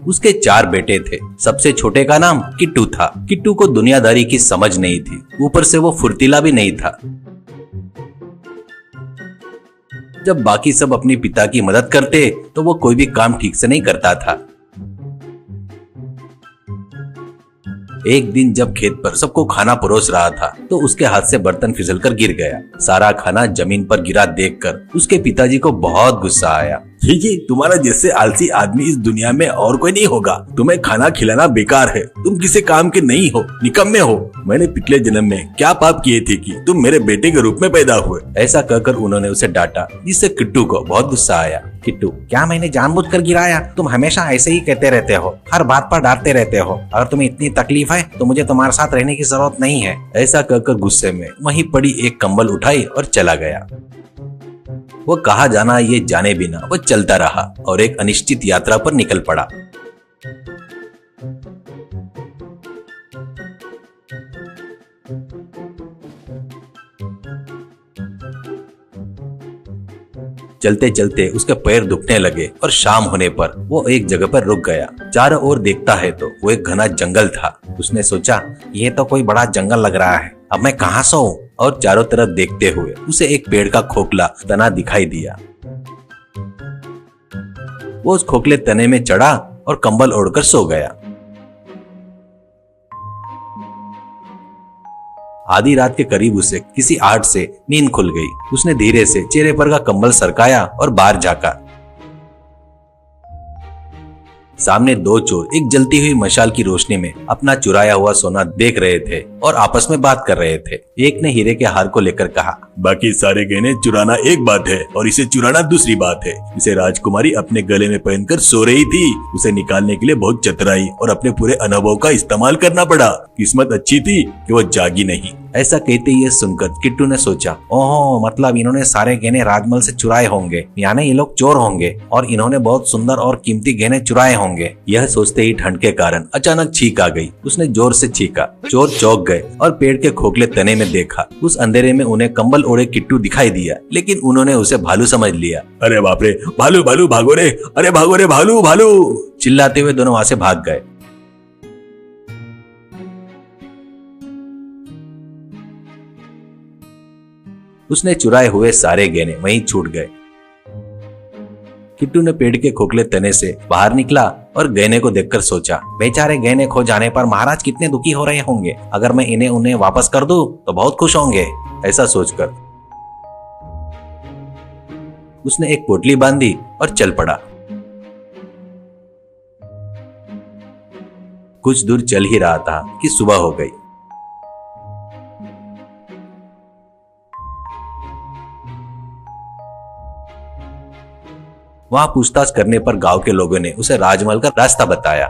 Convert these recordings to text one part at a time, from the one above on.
उसके 4 बेटे थे। सबसे छोटे का नाम किट्टू था। किट्टू को दुनियादारी की समझ नहीं थी, ऊपर से वो फुर्तीला भी नहीं था। जब बाकी सब अपने पिता की मदद करते तो वो कोई भी काम ठीक से नहीं करता था। एक दिन जब खेत पर सबको खाना परोस रहा था तो उसके हाथ से बर्तन फिसलकर गिर गया। सारा खाना जमीन पर गिरा देखकर उसके पिताजी को बहुत गुस्सा आया। ये तुम्हारा जैसे आलसी आदमी इस दुनिया में और कोई नहीं होगा। तुम्हें खाना खिलाना बेकार है। तुम किसी काम के नहीं हो, निकम्मे हो। मैंने पिछले जन्म में क्या पाप किए थे कि तुम मेरे बेटे के रूप में पैदा हुए। ऐसा कहकर उन्होंने उसे डांटा, जिससे किट्टू को बहुत गुस्सा आया। किट्टू, क्या मैंने जानबूझकर गिराया? तुम हमेशा ऐसे ही कहते रहते हो, हर बात पर डांटते रहते हो। अगर तुम्हें इतनी तकलीफ है तो मुझे तुम्हारे साथ रहने की जरूरत नहीं है। ऐसा कहकर गुस्से में वहीं पड़ी एक कंबल उठाई और चला गया। वो कहा जाना ये जाने बिना वो चलता रहा और एक अनिश्चित यात्रा पर निकल पड़ा। चलते चलते उसके पैर दुखने लगे और शाम होने पर वो एक जगह पर रुक गया। चारों ओर देखता है तो वो एक घना जंगल था। उसने सोचा, ये तो कोई बड़ा जंगल लग रहा है, अब मैं कहाँ सोऊं? और चारों तरफ देखते हुए उसे एक पेड़ का खोखला तना दिखाई दिया। वो उस खोखले तने में चढ़ा और कंबल ओढ़कर सो गया। आधी रात के करीब उसे किसी आहट से नींद खुल गई। उसने धीरे से चेहरे पर का कंबल सरकाया और बाहर झांका। सामने 2 चोर एक जलती हुई मशाल की रोशनी में अपना चुराया हुआ सोना देख रहे थे और आपस में बात कर रहे थे। एक ने हीरे के हार को लेकर कहा, बाकी सारे गहने चुराना एक बात है और इसे चुराना दूसरी बात है। इसे राजकुमारी अपने गले में पहनकर सो रही थी। उसे निकालने के लिए बहुत चतुराई और अपने पूरे अनुभव का इस्तेमाल करना पड़ा। किस्मत अच्छी थी कि वो जागी नहीं। ऐसा कहते ये सुनकर किट्टू ने सोचा, ओहो, मतलब इन्होंने सारे गहने राजमहल से चुराए होंगे, यानी ये लोग चोर होंगे और इन्होंने बहुत सुंदर और कीमती गहने चुराए होंगे। यह सोचते ही ठंड के कारण अचानक छींक आ गई। उसने जोर से छींका। चोर चौंक गए और पेड़ के खोखले तने में देखा। उस अंधेरे में उन्हें कंबल ओढ़े किट्टू दिखाई दिया, लेकिन उन्होंने उसे भालू समझ लिया। अरे बाप रे, भालू भालू भागो रे, अरे भागो रे भालू भालू। चिल्लाते हुए दोनों वहां से भाग गए। उसने चुराए हुए सारे गहने वहीं छूट गए। किट्टू ने पेड़ के खोखले तने से बाहर निकला और गहने को देखकर सोचा, बेचारे गहने खो जाने पर महाराज कितने दुखी हो रहे होंगे। अगर मैं इन्हें उन्हें वापस कर दूं तो बहुत खुश होंगे। ऐसा सोचकर उसने एक पोटली बांधी और चल पड़ा। कुछ दूर चल ही रहा था कि सुबह हो गई। वहां पूछताछ करने पर गांव के लोगों ने उसे राजमहल का रास्ता बताया।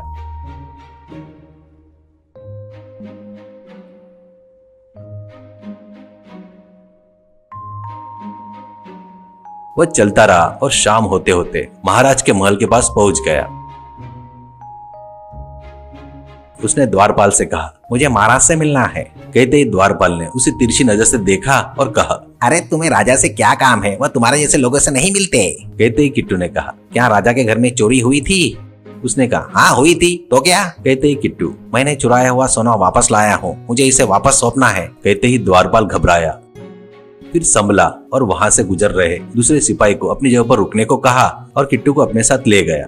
वह चलता रहा और शाम होते होते महाराज के महल के पास पहुंच गया। उसने द्वारपाल से कहा, मुझे महाराज से मिलना है। कहते ही द्वारपाल ने उसे तिरछी नजर से देखा और कहा, अरे तुम्हें राजा से क्या काम है? वह तुम्हारे जैसे लोगों से नहीं मिलते। कहते ही किट्टू ने कहा, क्या राजा के घर में चोरी हुई थी? उसने कहा, हाँ हुई थी, तो क्या? कहते ही किट्टू, मैंने चुराया हुआ सोना वापस लाया हूँ, मुझे इसे वापस सौंपना है। कहते ही द्वारपाल घबराया, फिर संभला और वहां से गुजर रहे दूसरे सिपाही को अपनी जगह पर रुकने को कहा और किट्टू को अपने साथ ले गया।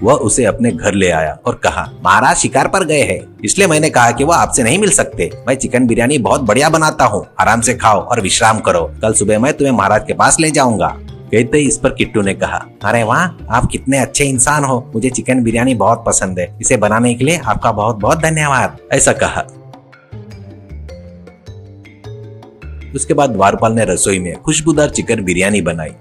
वह उसे अपने घर ले आया और कहा, महाराज शिकार पर गए हैं, इसलिए मैंने कहा कि वह आपसे नहीं मिल सकते। मैं चिकन बिरयानी बहुत बढ़िया बनाता हूँ, आराम से खाओ और विश्राम करो। कल सुबह मैं तुम्हें महाराज के पास ले जाऊंगा। कहते ही इस पर किट्टू ने कहा, अरे वाह, आप कितने अच्छे इंसान हो। मुझे चिकन बिरयानी बहुत पसंद है। इसे बनाने के लिए आपका बहुत बहुत धन्यवाद। ऐसा कहा। उसके बाद द्वारपाल ने रसोई में खुशबूदार चिकन बिरयानी बनाई।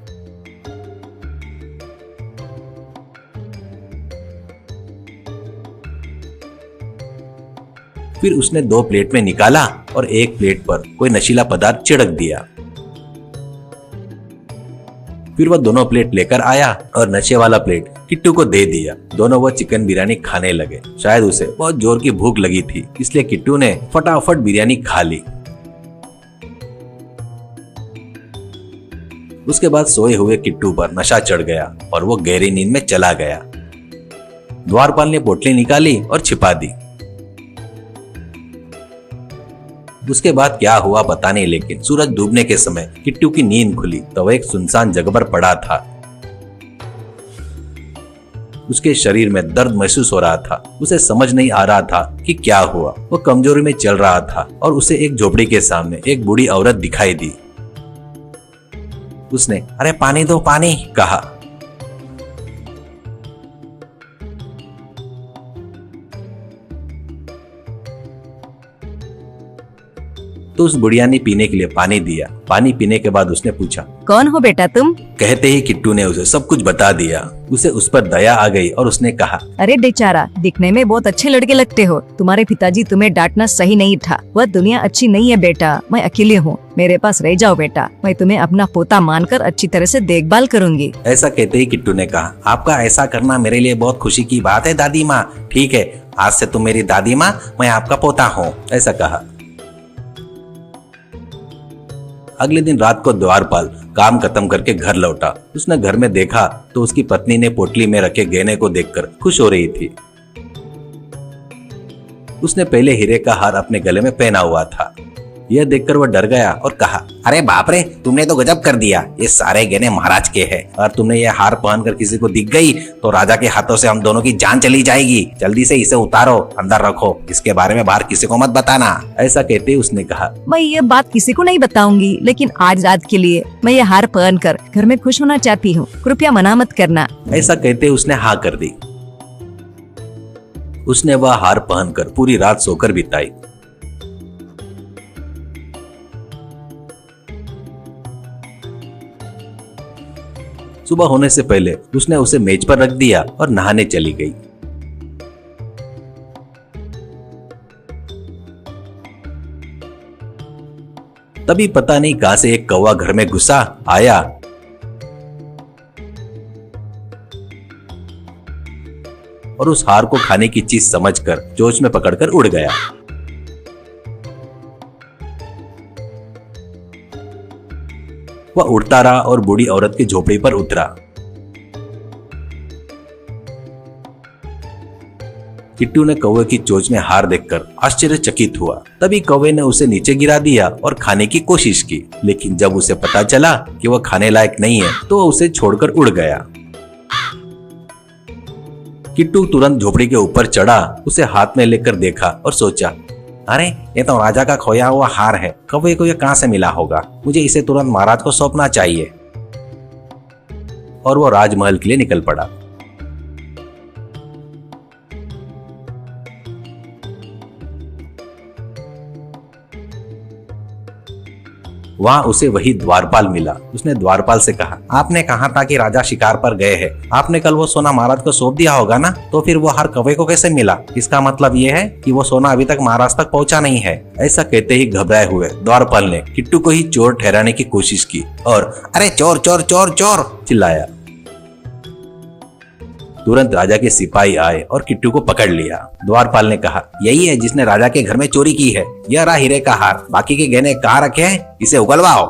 फिर उसने 2 प्लेट में निकाला और एक प्लेट पर कोई नशीला पदार्थ छिड़क दिया। फिर वह दोनों प्लेट लेकर आया और नशे वाला प्लेट किट्टू को दे दिया। दोनों वो चिकन बिरयानी खाने लगे। शायद उसे बहुत जोर की भूख लगी थी, इसलिए किट्टू ने फटाफट बिरयानी खा ली। उसके बाद सोए हुए किट्टू पर नशा चढ़ गया और वो गहरी नींद में चला गया। द्वारपाल ने पोटली निकाली और छिपा दी। उसके बाद क्या हुआ पता नहीं, लेकिन सूरज डूबने के समय किट्टू की नींद खुली तो वह एक सुनसान जगह पर पड़ा था। उसके शरीर में दर्द महसूस हो रहा था। उसे समझ नहीं आ रहा था कि क्या हुआ। वो कमजोरी में चल रहा था और उसे एक झोपड़ी के सामने एक बूढ़ी औरत दिखाई दी। उसने अरे पानी दो पानी कहा। तो उस बुढ़िया ने पीने के लिए पानी दिया। पानी पीने के बाद उसने पूछा, कौन हो बेटा तुम? कहते ही किट्टू ने उसे सब कुछ बता दिया। उसे उस पर दया आ गई और उसने कहा, अरे बेचारा, दिखने में बहुत अच्छे लड़के लगते हो। तुम्हारे पिताजी तुम्हें डांटना सही नहीं था। वह दुनिया अच्छी नहीं है बेटा। मैं अकेले हूँ, मेरे पास रह जाओ बेटा। मैं तुम्हें अपना पोता मानकर अच्छी तरह से देखभाल करूंगी। ऐसा कहते ही किट्टू ने कहा, आपका ऐसा करना मेरे लिए बहुत खुशी की बात है दादी माँ। ठीक है, आज से तुम मेरी दादी माँ, मैं आपका पोता हूँ, ऐसा कहा। अगले दिन रात को द्वारपाल काम खत्म करके घर लौटा। उसने घर में देखा तो उसकी पत्नी ने पोटली में रखे गहने को देखकर खुश हो रही थी। उसने पहले हीरे का हार अपने गले में पहना हुआ था। यह देखकर वह डर गया और कहा, अरे बाप रे, तुमने तो गजब कर दिया। ये सारे गहने महाराज के हैं और तुमने ये हार पहनकर किसी को दिख गई तो राजा के हाथों से हम दोनों की जान चली जाएगी। जल्दी से इसे उतारो, अंदर रखो, इसके बारे में बाहर किसी को मत बताना। ऐसा कहते ही उसने कहा, मैं ये बात किसी को नहीं बताऊंगी, लेकिन आज रात के लिए मैं ये हार पहन कर घर में खुश होना चाहती हूँ। कृपया मना मत करना। ऐसा कहते उसने हाँ कर दी। उसने वह हार पहनकर पूरी रात सोकर बिताई। सुबह होने से पहले उसने उसे मेज पर रख दिया और नहाने चली गई। तभी पता नहीं कहां से एक कौवा घर में घुसा आया और उस हार को खाने की चीज समझकर चोंच में पकड़कर उड़ गया। वह उड़ता रहा और बूढ़ी औरत की झोपड़ी पर उतरा। किट्टू ने कौवे की चोंच में हार देखकर आश्चर्यचकित हुआ। तभी कौवे ने उसे नीचे गिरा दिया और खाने की कोशिश की, लेकिन जब उसे पता चला कि वह खाने लायक नहीं है तो वह उसे छोड़कर उड़ गया। किट्टू तुरंत झोपड़ी के ऊपर चढ़ा, उसे हाथ में लेकर देखा और सोचा, अरे ये तो राजा का खोया हुआ हार है। कौवे को ये कहां से मिला होगा? मुझे इसे तुरंत महाराज को सौंपना चाहिए। और वो राजमहल के लिए निकल पड़ा। वहां उसे वही द्वारपाल मिला। उसने द्वारपाल से कहा, आपने कहा था कि राजा शिकार पर गए हैं। आपने कल वो सोना महाराज को सौंप दिया होगा ना? तो फिर वो हार कौवे को कैसे मिला? इसका मतलब ये है कि वो सोना अभी तक महाराज तक पहुंचा नहीं है। ऐसा कहते ही घबराए हुए द्वारपाल ने किट्टू को ही चोर ठहराने की कोशिश की और अरे चोर चोर चोर चोर चिल्लाया। तुरंत राजा के सिपाही आए और किट्टू को पकड़ लिया। द्वारपाल ने कहा, यही है जिसने राजा के घर में चोरी की है। यह रहा हीरे का हार, बाकी के गहने कहाँ रखे हैं? इसे उगलवाओ।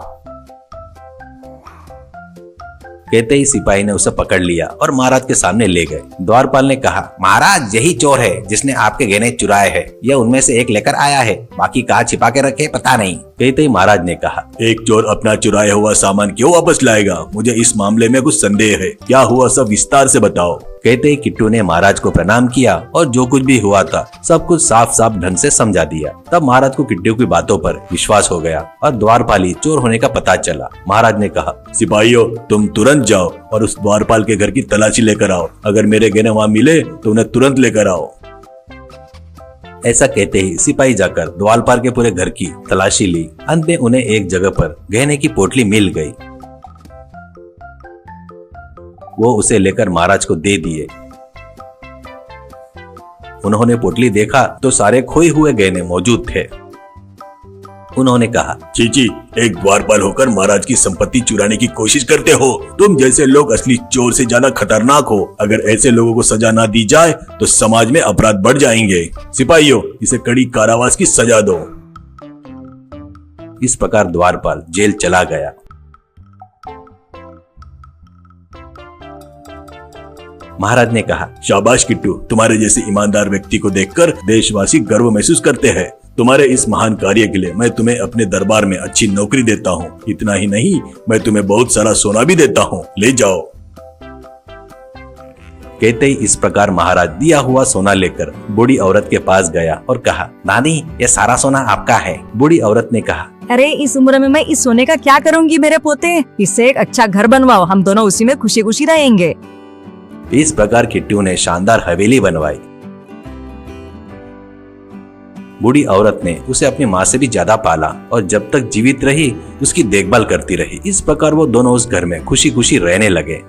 कहते ही सिपाही ने उसे पकड़ लिया और महाराज के सामने ले गए। द्वारपाल ने कहा, महाराज यही चोर है जिसने आपके गहने चुराए हैं। यह उनमें से एक लेकर आया है, बाकी कहाँ छिपा के रखे पता नहीं। कहते ही महाराज ने कहा, एक चोर अपना चुराया हुआ सामान क्यों वापस लाएगा? मुझे इस मामले में कुछ संदेह है। क्या हुआ सब विस्तार से बताओ। कहते ही किट्टू ने महाराज को प्रणाम किया और जो कुछ भी हुआ था सब कुछ साफ साफ ढंग से समझा दिया। तब महाराज को किट्टू की बातों पर विश्वास हो गया और द्वारपाली चोर होने का पता चला। महाराज ने कहा, सिपाहियों, तुम तुरंत जाओ और उस द्वारपाल के घर की तलाशी लेकर आओ। अगर मेरे गहने वहाँ मिले तो उन्हें तुरंत लेकर आओ। ऐसा कहते ही सिपाही जाकर द्वारपाल के पूरे घर की तलाशी ली। अंत में उन्हें एक जगह पर गहने की पोटली मिल गई। वो उसे लेकर महाराज को दे दिए। उन्होंने पोटली देखा तो सारे खोए हुए गहने मौजूद थे। उन्होंने कहा, चीची, एक द्वारपाल होकर महाराज की संपत्ति चुराने की कोशिश करते हो। तुम जैसे लोग असली चोर से ज्यादा खतरनाक हो। अगर ऐसे लोगों को सजा ना दी जाए तो समाज में अपराध बढ़ जाएंगे। सिपाहियों, इसे कड़ी कारावास की सजा दो। इस प्रकार द्वारपाल जेल चला गया। महाराज ने कहा, शाबाश किट्टू, तुम्हारे जैसे ईमानदार व्यक्ति को देखकर देशवासी गर्व महसूस करते हैं। तुम्हारे इस महान कार्य के लिए मैं तुम्हें अपने दरबार में अच्छी नौकरी देता हूँ। इतना ही नहीं, मैं तुम्हें बहुत सारा सोना भी देता हूँ, ले जाओ। कहते ही इस प्रकार महाराज दिया हुआ सोना लेकर बूढ़ी औरत के पास गया और कहा, नानी, ये सारा सोना आपका है। बूढ़ी औरत ने कहा, अरे इस उम्र में मैं इस सोने का क्या करूंगी मेरे पोते, इससे एक अच्छा घर बनवाओ, हम दोनों उसी में खुशी खुशी रहेंगे। इस प्रकार किट्टू ने शानदार हवेली बनवाई। बूढ़ी औरत ने उसे अपनी माँ से भी ज्यादा पाला और जब तक जीवित रही उसकी देखभाल करती रही। इस प्रकार वो दोनों उस घर में खुशी खुशी रहने लगे।